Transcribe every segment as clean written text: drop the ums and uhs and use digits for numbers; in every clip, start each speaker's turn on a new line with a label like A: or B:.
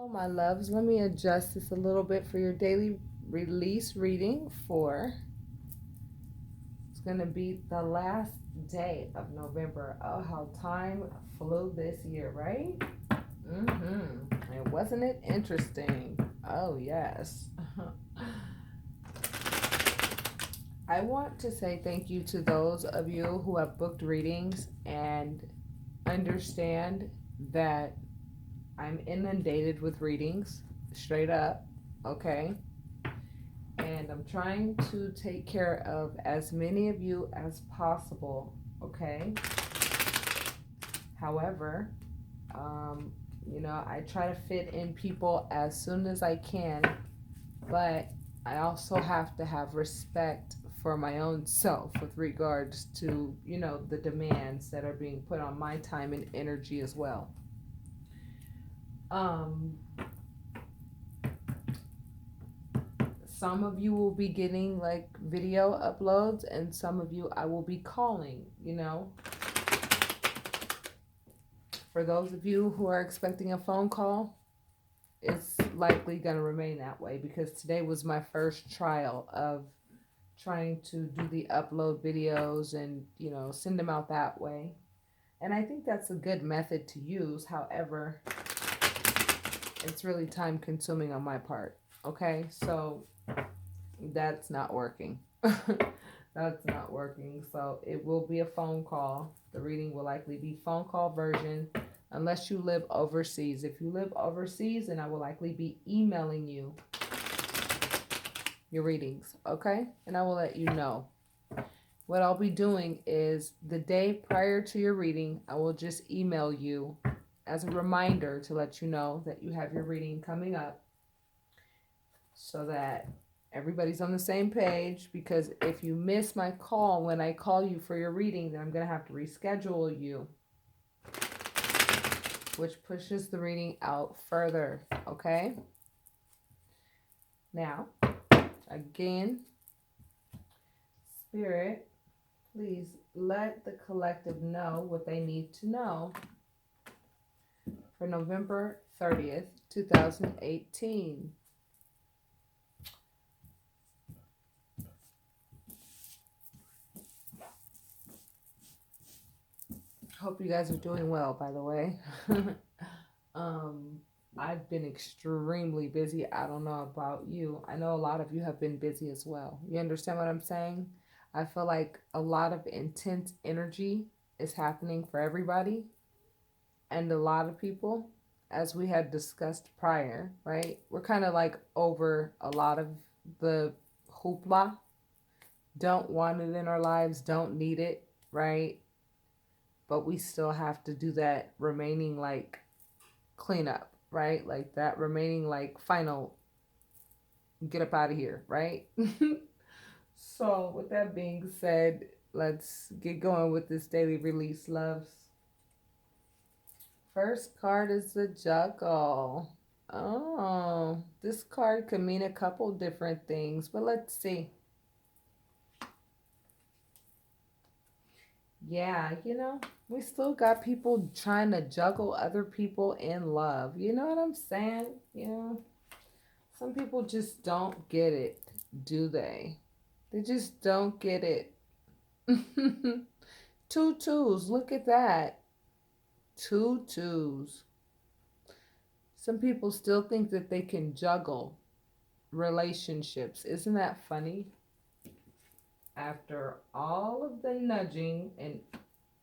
A: Hello, my loves. Let me adjust this a little bit for your daily release reading for it's going to be the last day of November. Oh, how time flew this year, right? And wasn't it interesting? Oh, yes. I want to say thank you to those of you who have booked readings and understand that I'm inundated with readings, straight up, okay? And I'm trying to take care of as many of you as possible, okay? However, um, I try to fit in people as soon as I can, but I also have to have respect for my own self with regards to, the demands that are being put on my time and energy as well. Um, some of you will be getting like video uploads, and some of you I will be calling. For those of you who are expecting a phone call, it's likely going to remain that way because today was my first trial of trying to do the upload videos and, send them out that way. And I think that's a good method to use. However, it's really time consuming on my part. Okay, so that's not working. That's not working. So it will be a phone call. The reading will likely be phone call version unless you live overseas. If you live overseas, then I will likely be emailing you your readings, okay? And I will let you know. What I'll be doing is the day prior to your reading, I will just email you as a reminder to let you know that you have your reading coming up so that everybody's on the same page, because if you miss my call when I call you for your reading, then I'm going to have to reschedule you, which pushes the reading out further, okay? Now, again, Spirit, please let the collective know what they need to know for November 30th, 2018. Hope you guys are doing well, by the way. um, I've been extremely busy. I don't know about you. I know a lot of you have been busy as well. You understand what I'm saying? I feel like a lot of intense energy is happening for everybody and a lot of people, as we had discussed prior, right? We're kind of like over a lot of the hoopla, don't want it in our lives, don't need it, right? But we still have to do that remaining like cleanup, right? Like that remaining like final get up out of here, right? So, with that being said, let's get going with this daily release, loves. First card is the Juggle. Oh, this card could mean a couple different things, but let's see. Yeah, we still got people trying to juggle other people in love. You know what I'm saying? Some people just don't get it, do they? They just don't get it. Two twos, look at that. Two twos. Some people still think that they can juggle relationships. Isn't that funny? After all of the nudging and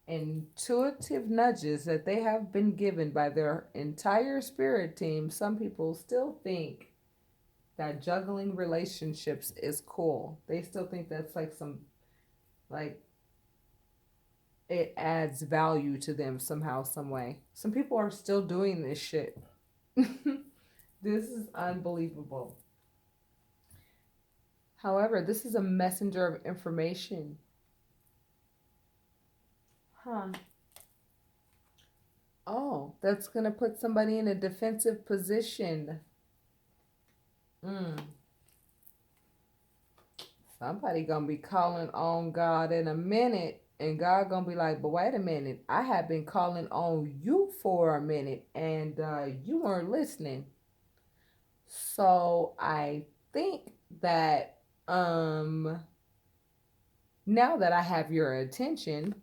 A: intuitive nudges that they have been given by their entire spirit team, some people still think that juggling relationships is cool. They still think that's like like, it adds value to them somehow, some way. Some people are still doing this shit. This is unbelievable. However, this is a messenger of information. Huh. Oh, that's going to put somebody in a defensive position. Mm. Somebody going to be calling on God in a minute. And God going to be like, but wait a minute. I have been calling on you for a minute. And you weren't listening. So I think that um now that I have your attention,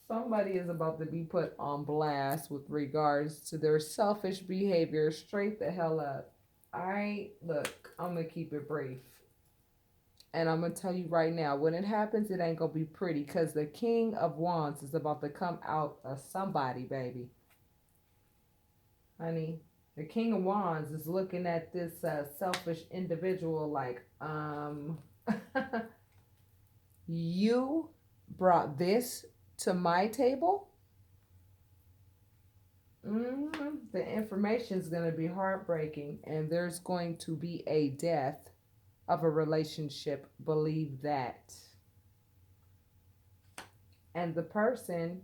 A: somebody is about to be put on blast with regards to their selfish behavior. Straight the hell up. All right, look, I'm gonna keep it brief. And I'm gonna tell you right now, when it happens, it ain't gonna be pretty because the King of Wands is about to come out of somebody, baby. Honey, the King of Wands is looking at this selfish individual like, you brought this to my table. The information is going to be heartbreaking, and there's going to be a death of a relationship. Believe that. And the person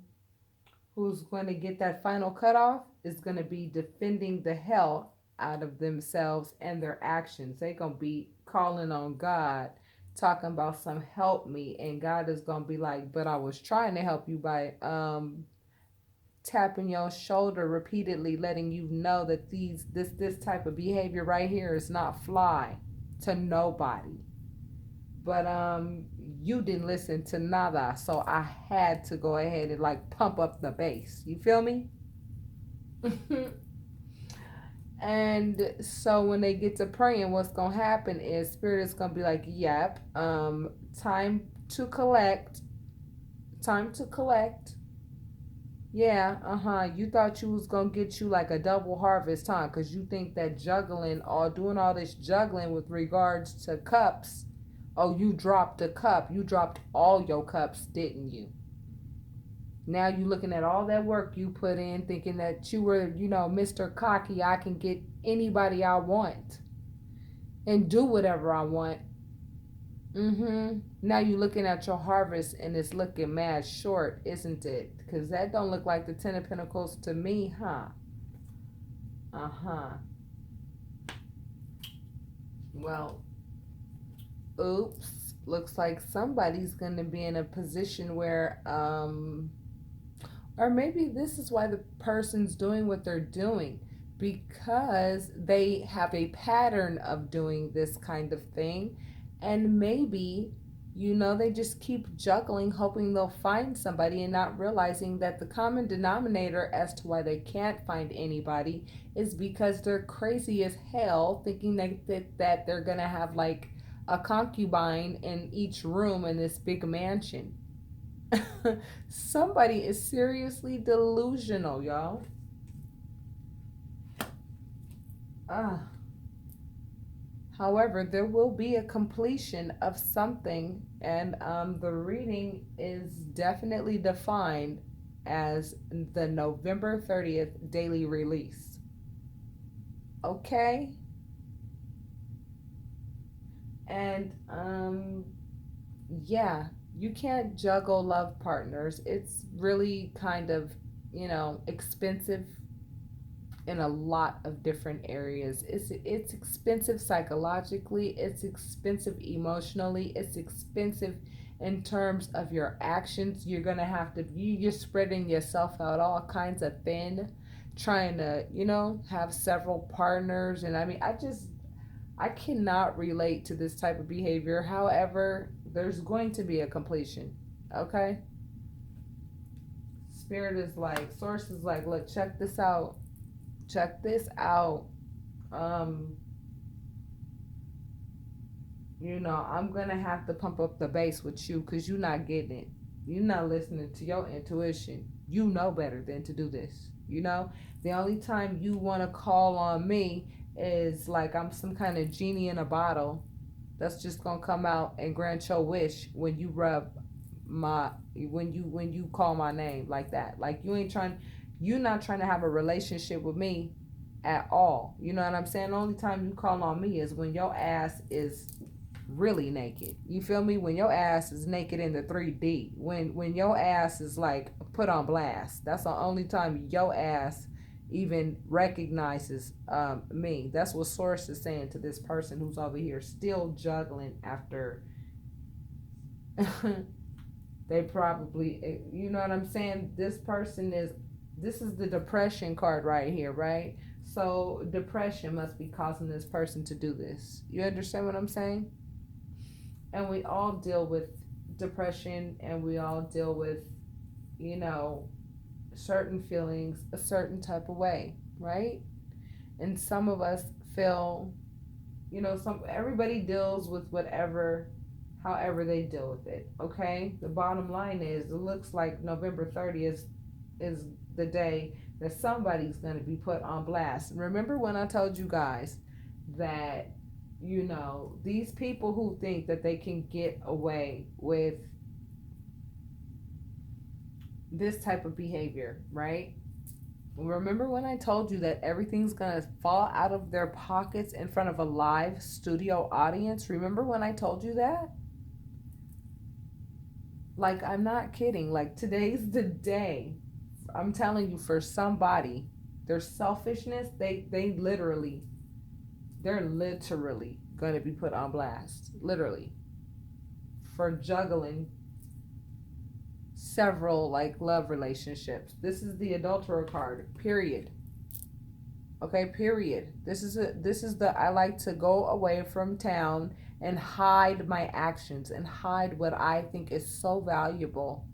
A: who's going to get that final cutoff is going to be defending the hell out of themselves and their actions. They're going to be calling on God, talking about some help me, and God is going to be like, but I was trying to help you by tapping your shoulder repeatedly, letting you know that this type of behavior right here is not fly to nobody. But you didn't listen to nada, so I had to go ahead and like pump up the bass. You feel me? And so when they get to praying, what's gonna happen is spirit is gonna be like, yep, time to collect, time to collect. Yeah, You thought you was gonna get you like a double harvest, huh? Cause you think that juggling, all doing all this juggling with regards to cups. Oh, you dropped a cup. You dropped all your cups, didn't you? Now you looking at all that work you put in, thinking that you were, Mr. Cocky. I can get anybody I want and do whatever I want. Now you looking at your harvest and it's looking mad short, isn't it? Because that don't look like the Ten of Pentacles to me, huh? Uh-huh. Well, oops. Looks like somebody's going to be in a position where, or maybe this is why the person's doing what they're doing because they have a pattern of doing this kind of thing. And maybe, they just keep juggling, hoping they'll find somebody and not realizing that the common denominator as to why they can't find anybody is because they're crazy as hell, thinking that they're going to have like a concubine in each room in this big mansion. Somebody is seriously delusional, y'all. Ah. However, there will be a completion of something, and the reading is definitely defined as the November 30th daily release. Okay? And yeah, you can't juggle love partners. It's really kind of, expensive in a lot of different areas. It's expensive psychologically, it's expensive emotionally, it's expensive in terms of your actions. You're gonna have to you're spreading yourself out all kinds of thin, trying to, have several partners. And I mean, I cannot relate to this type of behavior. However, there's going to be a completion. Okay? Spirit is like, source is like, look, check this out. Check this out. Um, I'm gonna have to pump up the bass with you because you're not getting it. You're not listening to your intuition. You know better than to do this. The only time you want to call on me is like I'm some kind of genie in a bottle that's just gonna come out and grant your wish when you when you call my name like that. Like you're not trying to have a relationship with me at all. You know what I'm saying? The only time you call on me is when your ass is really naked. You feel me? When your ass is naked in the 3D. When your ass is like put on blast. That's the only time your ass even recognizes me. That's what source is saying to this person who's over here still juggling after they probably, you know what I'm saying? This person is this is the depression card right here, right? So depression must be causing this person to do this. You understand what I'm saying? And we all deal with depression, and we all deal with, you know, certain feelings a certain type of way, right? And some of us feel, some everybody deals with whatever, however they deal with it. Okay, the bottom line is, it looks like November 30th is the day that somebody's going to be put on blast. Remember when I told you guys that, these people who think that they can get away with this type of behavior, right? Remember when I told you that everything's gonna fall out of their pockets in front of a live studio audience? Remember when I told you that? Like, I'm not kidding. Like, today's the day. I'm telling you, for somebody, their selfishness, they're literally gonna be put on blast. Literally. For juggling several, like, love relationships. This is the adulterer card, period. Okay, period. This is the I like to go away from town and hide my actions and hide what I think is so valuable.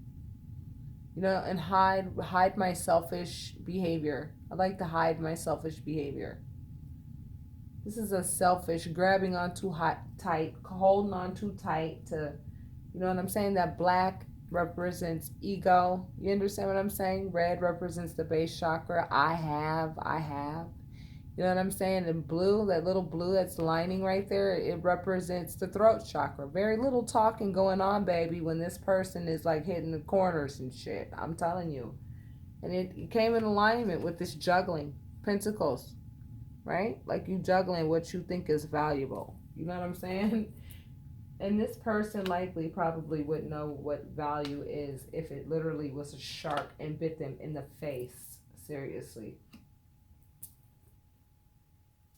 A: And hide my selfish behavior. I like to hide my selfish behavior. This is a selfish grabbing on too hot tight, holding on too tight to, you know what I'm saying? That black represents ego. You understand what I'm saying? Red represents the base chakra. I have. You know what I'm saying? And blue, that little blue that's lining right there, it represents the throat chakra. Very little talking going on, baby, when this person is like hitting the corners and shit. I'm telling you. And it came in alignment with this juggling. Pentacles, right? Like, you juggling what you think is valuable. You know what I'm saying? And this person likely probably would know what value is if it literally was a shark and bit them in the face. Seriously.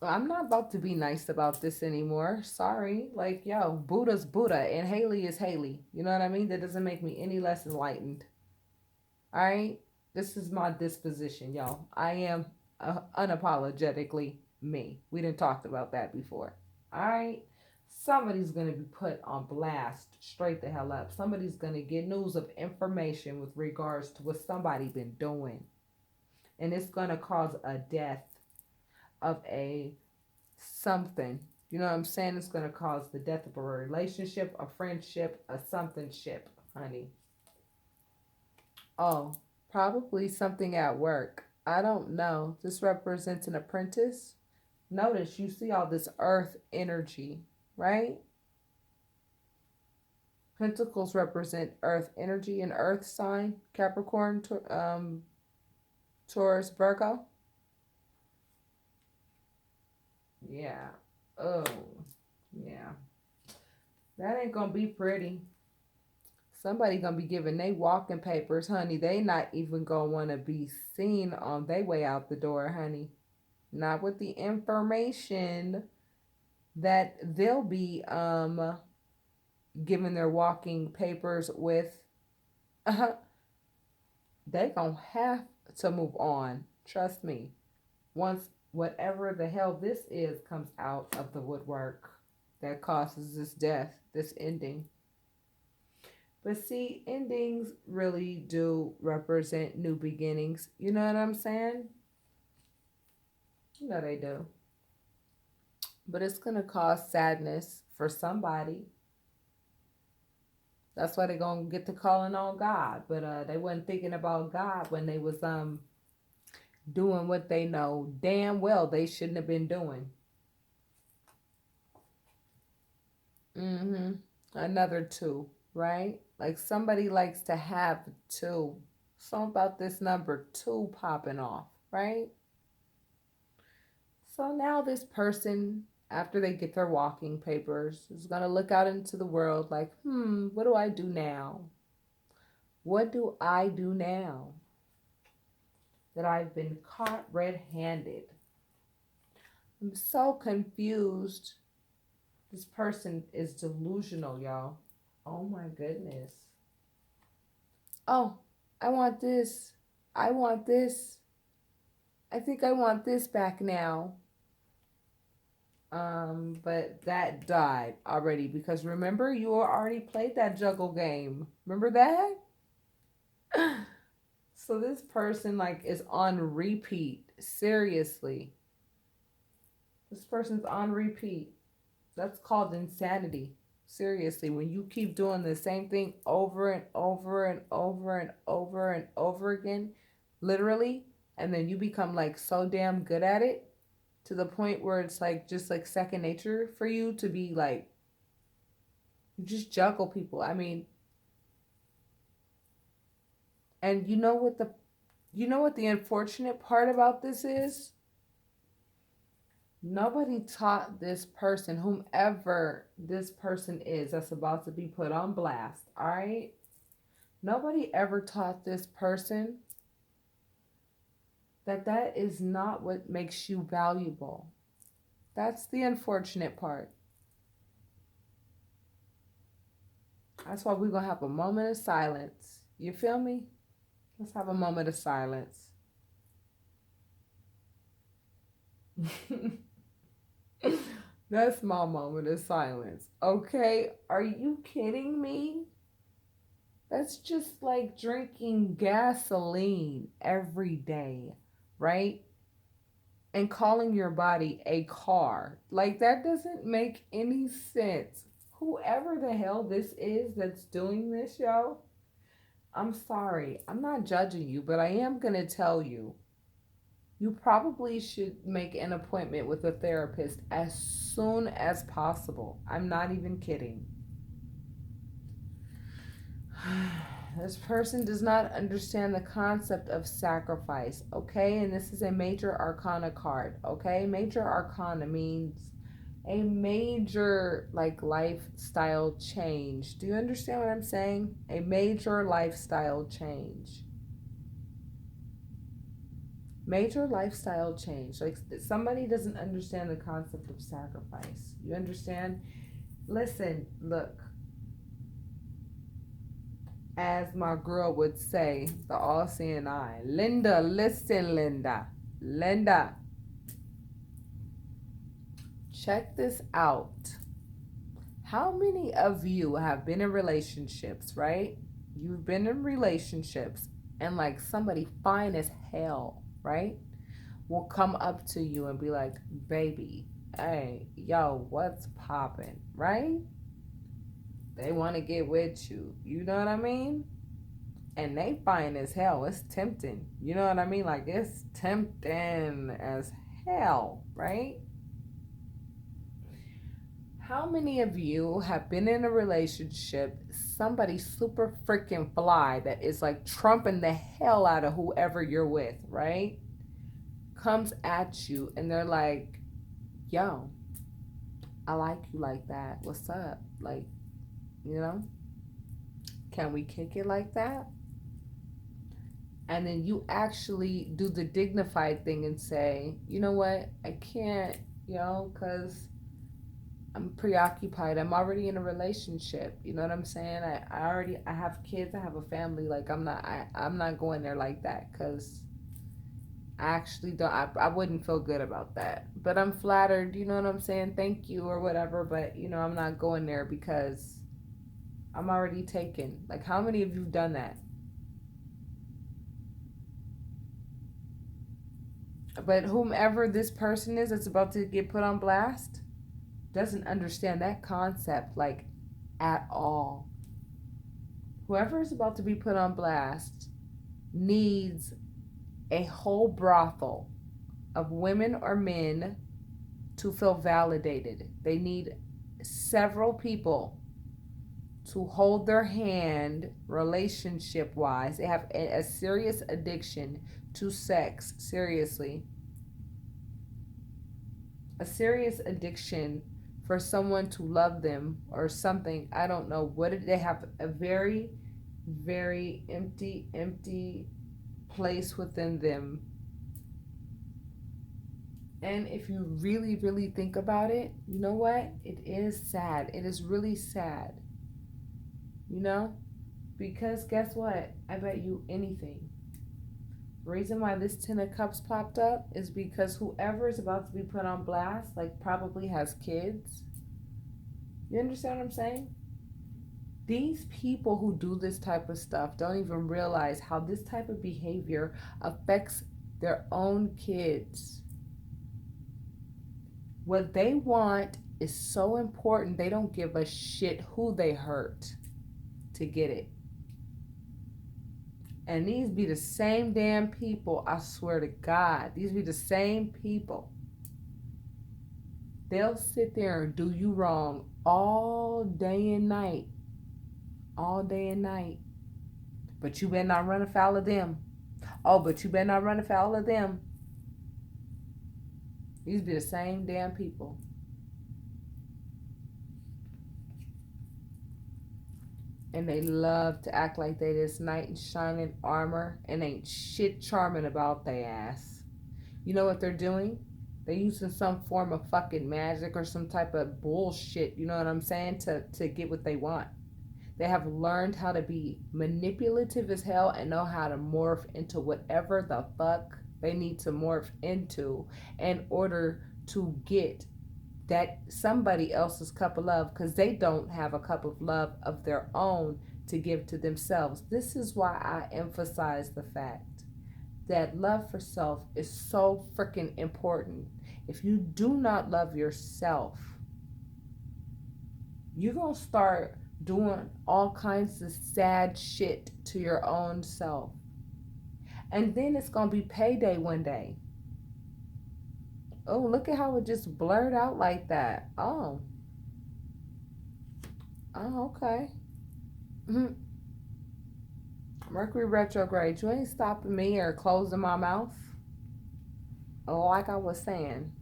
A: I'm not about to be nice about this anymore. Sorry. Like, yo, Buddha's Buddha and Haley is Haley. You know what I mean? That doesn't make me any less enlightened. All right? This is my disposition, y'all. I am unapologetically me. We didn't talk about that before. All right? Somebody's going to be put on blast straight the hell up. Somebody's going to get news of information with regards to what somebody been doing. And it's going to cause a death of a something. You know what I'm saying? It's going to cause the death of a relationship, a friendship, a something ship, honey. Oh, probably something at work. I don't know. This represents an apprentice. Notice you see all this earth energy, right? Pentacles represent earth energy and earth sign. Capricorn, Taurus, Virgo. Yeah. Oh, yeah. That ain't gonna be pretty. Somebody gonna be giving they walking papers, honey. They not even gonna want to be seen on their way out the door, honey. Not with the information that they'll be giving their walking papers with. They gonna have to move on. Trust me. Once whatever the hell this is comes out of the woodwork that causes this death, this ending. But see, endings really do represent new beginnings. You know what I'm saying? You know they do. But it's going to cause sadness for somebody. That's why they're going to get to calling on God. But they wasn't thinking about God when they was doing what they know damn well they shouldn't have been doing. Another 2, right? Like, somebody likes to have 2. Something about this number 2 popping off, right? So now this person, after they get their walking papers, is going to look out into the world like, what do I do now? What do I do now that I've been caught red-handed? I'm so confused. This person is delusional, y'all. Oh my goodness. Oh, I want this. I want this. I think I want this back now. But that died already because remember you already played that juggle game. Remember that? So this person like is on repeat. Seriously. This person's on repeat. That's called insanity. Seriously, when you keep doing the same thing over and over and over and over and over again, literally, and then you become like so damn good at it to the point where it's like just like second nature for you to be like, you just juggle people. I mean, and you know what the unfortunate part about this is? Nobody taught this person, whomever this person is that's about to be put on blast, all right? Nobody ever taught this person that that is not what makes you valuable. That's the unfortunate part. That's why we're going to have a moment of silence. You feel me? Let's have a moment of silence. That's my moment of silence. Okay? Are you kidding me? That's just like drinking gasoline every day, right? And calling your body a car. Like, that doesn't make any sense. Whoever the hell this is that's doing this, yo, I'm sorry. I'm not judging you, but I am going to tell you. You probably should make an appointment with a therapist as soon as possible. I'm not even kidding. This person does not understand the concept of sacrifice, okay? And this is a major arcana card, okay? Major arcana means a major like lifestyle change. Do you understand what I'm saying? A major lifestyle change. Major lifestyle change. Like somebody doesn't understand the concept of sacrifice. You understand? Listen, look, as my girl would say, the all seeing eye. Linda, listen, Linda. Linda, check this out. How many of you have been in relationships, right? You've been in relationships and like somebody fine as hell, right? Will come up to you and be like, baby, hey, yo, what's popping, right? They want to get with you. You know what I mean? And they fine as hell. It's tempting. You know what I mean? Like, it's tempting as hell, right? How many of you have been in a relationship, somebody super freaking fly that is like trumping the hell out of whoever you're with, right? Comes at you and they're like, yo, I like you like that. What's up? Like, you know, can we kick it like that? And then you actually do the dignified thing and say, you know what, I can't, because I'm preoccupied. I'm already in a relationship. You know what I'm saying? I have kids. I have a family. Like I'm not going there like that because I actually don't. I wouldn't feel good about that. But I'm flattered. You know what I'm saying? Thank you or whatever. But I'm not going there because I'm already taken. Like how many of you have done that? But whomever this person is that's about to get put on blast doesn't understand that concept like at all. Whoever is about to be put on blast needs a whole brothel of women or men to feel validated. They need several people to hold their hand relationship wise. They have a serious addiction to sex, seriously. A serious addiction for someone to love them or something. I don't know what they have. A very, very empty place within them. And if you really, really think about it, you know what? It is sad. It is really sad. You know? Because guess what? I bet you anything. Reason why this Ten of Cups popped up is because whoever is about to be put on blast, like, probably has kids. You understand what I'm saying? These people who do this type of stuff don't even realize how this type of behavior affects their own kids. What they want is so important, they don't give a shit who they hurt to get it. And these be the same damn people, I swear to God. These be the same people. They'll sit there and do you wrong all day and night. All day and night. But you better not run afoul of them. Oh, but you better not run afoul of them. These be the same damn people. And they love to act like they this knight in shining armor and ain't shit charming about their ass. You know what they're doing? They're using some form of fucking magic or some type of bullshit, you know what I'm saying, to get what they want. They have learned how to be manipulative as hell and know how to morph into whatever the fuck they need to morph into in order to get that somebody else's cup of love, because they don't have a cup of love of their own to give to themselves. This is why I emphasize the fact that love for self is so freaking important. If you do not love yourself, you're going to start doing all kinds of sad shit to your own self. And then it's going to be payday one day. Oh, look at how it just blurred out like that. Oh, okay. Mercury retrograde. You ain't stopping me or closing my mouth. Like I was saying,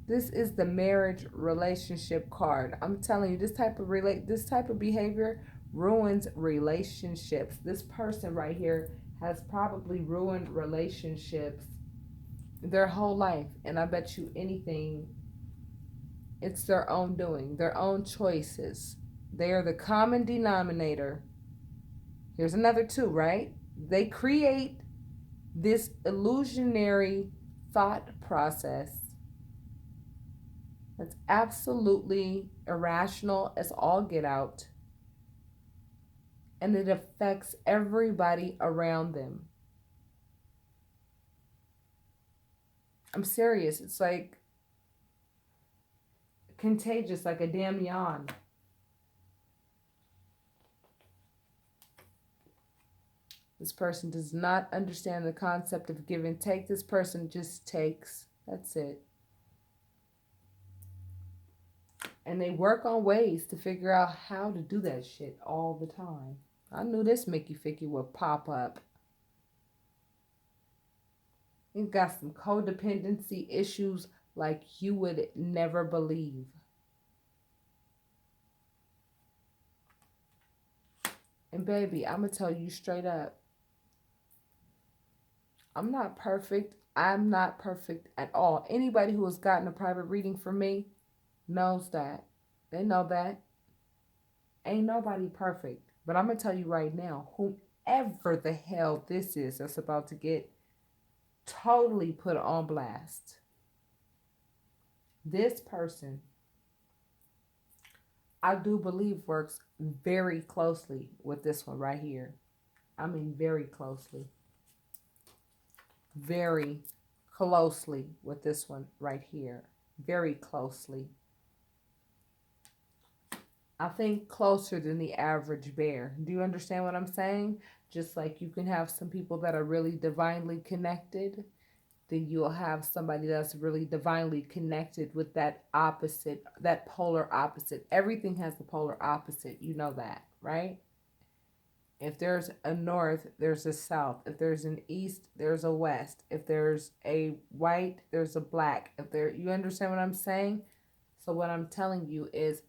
A: this is the marriage relationship card. I'm telling you, this type of behavior ruins relationships. This person right here has probably ruined relationships their whole life, and I bet you anything, it's their own doing, their own choices. They are the common denominator. Here's another two, right? They create this illusionary thought process that's absolutely irrational as all get out, and it affects everybody around them. I'm serious. It's like contagious, like a damn yawn. This person does not understand the concept of give and take. This person just takes. That's it. And they work on ways to figure out how to do that shit all the time. I knew this Mickey Ficky would pop up. He's got some codependency issues like you would never believe. And baby, I'm going to tell you straight up. I'm not perfect. I'm not perfect at all. Anybody who has gotten a private reading from me knows that. They know that. Ain't nobody perfect. But I'm going to tell you right now, whoever the hell this is that's about to get totally put on blast, this person, I do believe, works very closely with this one right here. I mean, very closely. Very closely with this one right here. Very closely. I think closer than the average bear. Do you understand what I'm saying? Just like you can have some people that are really divinely connected, then you'll have somebody that's really divinely connected with that opposite, that polar opposite. Everything has the polar opposite. You know that, right? If there's a north, there's a south. If there's an east, there's a west. If there's a white, there's a black. You understand what I'm saying? So what I'm telling you is,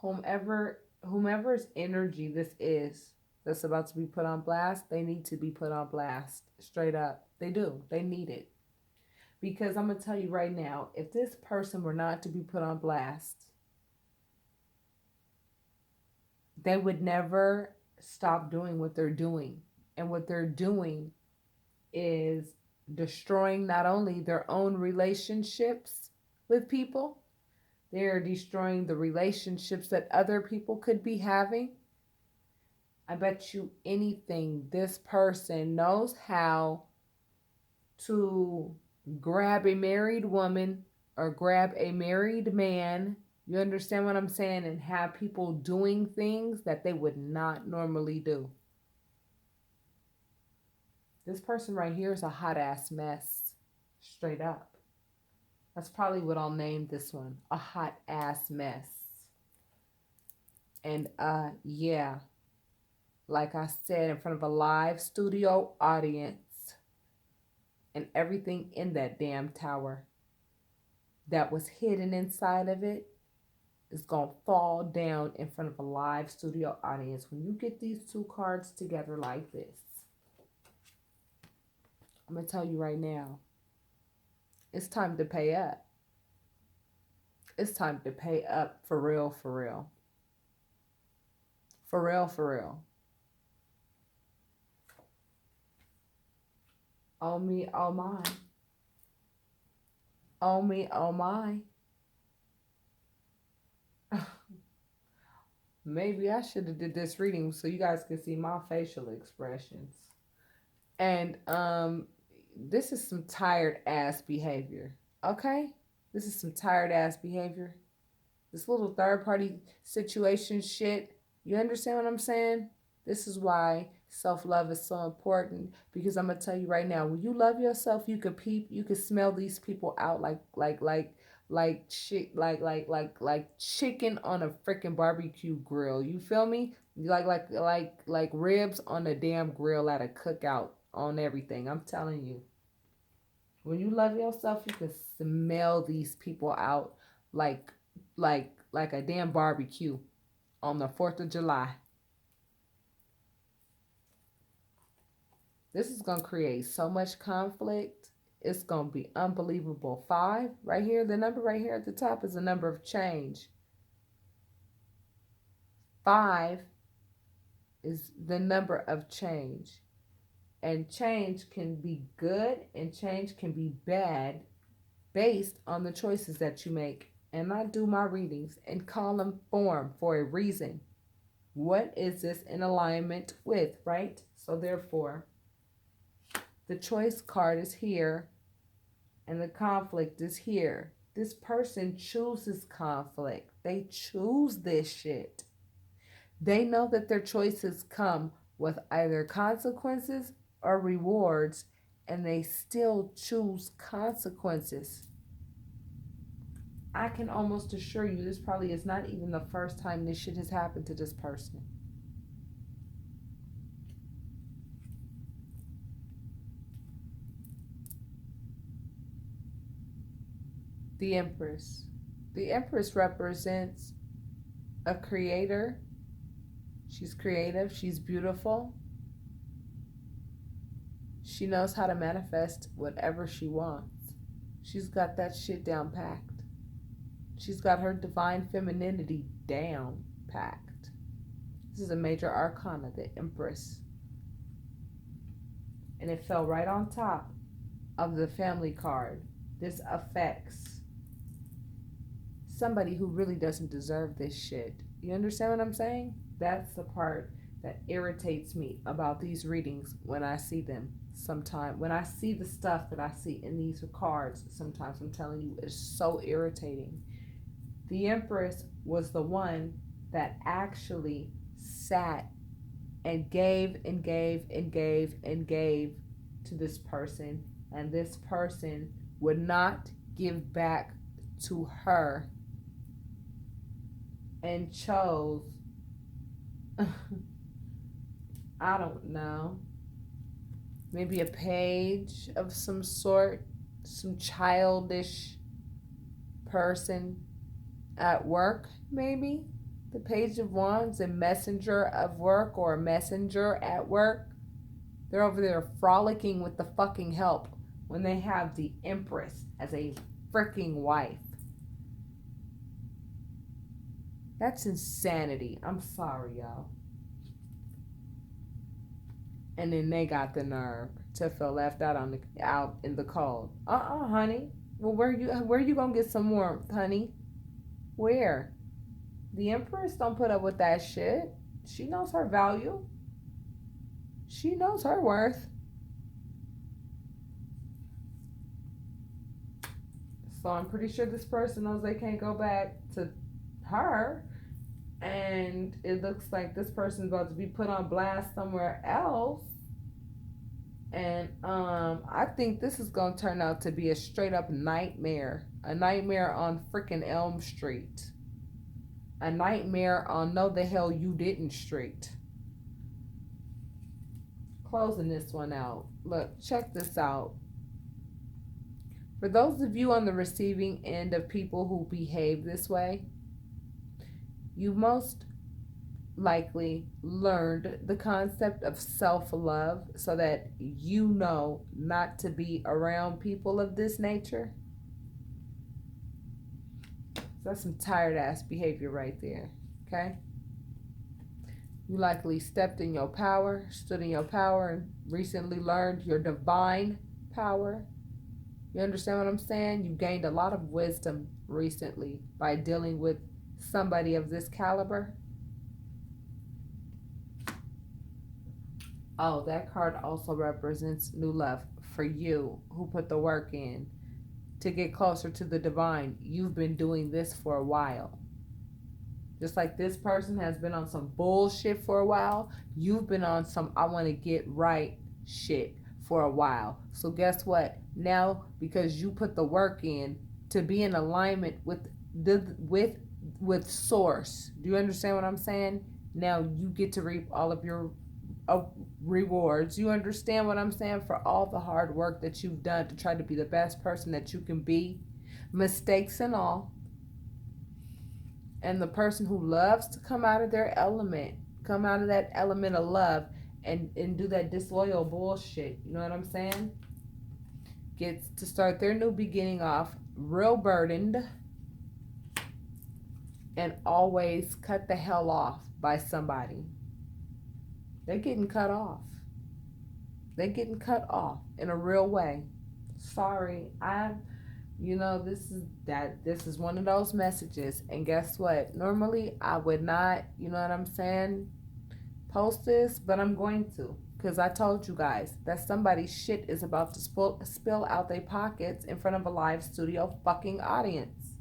A: whomever's energy this is that's about to be put on blast, they need to be put on blast. Straight up. They do. They need it. Because I'm going to tell you right now, if this person were not to be put on blast, they would never stop doing what they're doing. And what they're doing is destroying not only their own relationships with people, they're destroying the relationships that other people could be having. I bet you anything this person knows how to grab a married woman or grab a married man. You understand what I'm saying? And have people doing things that they would not normally do. This person right here is a hot ass mess. Straight up. That's probably what I'll name this one. A hot ass mess. And yeah, like I said, in front of a live studio audience, and everything in that damn tower that was hidden inside of it is going to fall down in front of a live studio audience. When you get these two cards together like this, I'm going to tell you right now, it's time to pay up. It's time to pay up for real, for real. For real, for real. Oh me, oh my. Oh me, oh my. Maybe I should have did this reading so you guys can see my facial expressions. And this is some tired ass behavior. Okay? This is some tired ass behavior. This little third party situation shit. You understand what I'm saying? This is why self-love is so important, because I'm gonna tell you right now, when you love yourself, you can smell these people out like shit, like chicken on a freaking barbecue grill. You feel me? Like ribs on a damn grill at a cookout on everything. I'm telling you. When you love yourself, you can smell these people out like like a damn barbecue on the 4th of July. This is going to create so much conflict. It's going to be unbelievable. 5 right here, the number right here at the top is a number of change. 5 is the number of change. And change can be good and change can be bad based on the choices that you make. And I do my readings and call them form for a reason. What is this in alignment with, right? So therefore, the choice card is here and the conflict is here. This person chooses conflict. They choose this shit. They know that their choices come with either consequences or rewards, and they still choose consequences. I can almost assure you this probably is not even the first time this shit has happened to this person. The Empress. The Empress represents a creator. She's creative. She's beautiful. She knows how to manifest whatever she wants. She's got that shit down packed. She's got her divine femininity down packed. This is a major arcana, the Empress. And it fell right on top of the family card. This affects somebody who really doesn't deserve this shit. You understand what I'm saying? That's the part that irritates me about these readings when I see them. Sometimes when I see the stuff that I see in these cards, sometimes I'm telling you, it's so irritating. The Empress was the one that actually sat and gave and gave and gave and gave to this person, and this person would not give back to her and chose I don't know, maybe a page of some sort, some childish person at work, maybe the Page of Wands, a messenger of work or a messenger at work. They're over there frolicking with the fucking help when they have the Empress as a freaking wife. That's insanity. I'm sorry, y'all. And then they got the nerve to feel left out in the cold. Honey. Well, where you gonna get some warmth, honey? Where? The Empress don't put up with that shit. She knows her value. She knows her worth. So I'm pretty sure this person knows they can't go back to her. And it looks like this person's about to be put on blast somewhere else. And I think this is gonna turn out to be a straight up nightmare. A nightmare on freaking Elm Street. A nightmare on No the Hell You Didn't Street. Closing this one out. Look, check this out. For those of you on the receiving end of people who behave this way, you most likely learned the concept of self-love so that you know not to be around people of this nature. So that's some tired ass behavior right there. Okay? You likely stepped in your power, stood in your power, and recently learned your divine power. You understand what I'm saying? You gained a lot of wisdom recently by dealing with somebody of this caliber. Oh, that card also represents new love for you who put the work in to get closer to the divine. You've been doing this for a while. Just like this person has been on some bullshit for a while, you've been on some I want to get right shit for a while. So guess what? Now, because you put the work in to be in alignment with source. Do you understand what I'm saying? Now you get to reap all of your rewards. You understand what I'm saying? For all the hard work that you've done to try to be the best person that you can be, mistakes and all. And the person who loves to come out of their element, come out of that element of love and do that disloyal bullshit, you know what I'm saying? Gets to start their new beginning off real burdened and always cut the hell off by somebody. They're getting cut off. They're getting cut off in a real way. Sorry, this is one of those messages. And guess what? Normally I would not, you know what I'm saying, post this, but I'm going to. Because I told you guys that somebody's shit is about to spill out their pockets in front of a live studio fucking audience.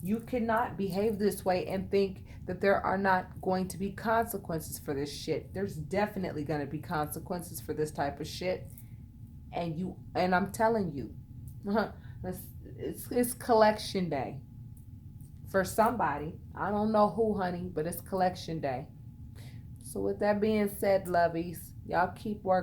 A: You cannot behave this way and think that there are not going to be consequences for this shit. There's definitely going to be consequences for this type of shit. And I'm telling you, it's collection day. For somebody. I don't know who, honey, but it's collection day. So with that being said, lovies, y'all keep working.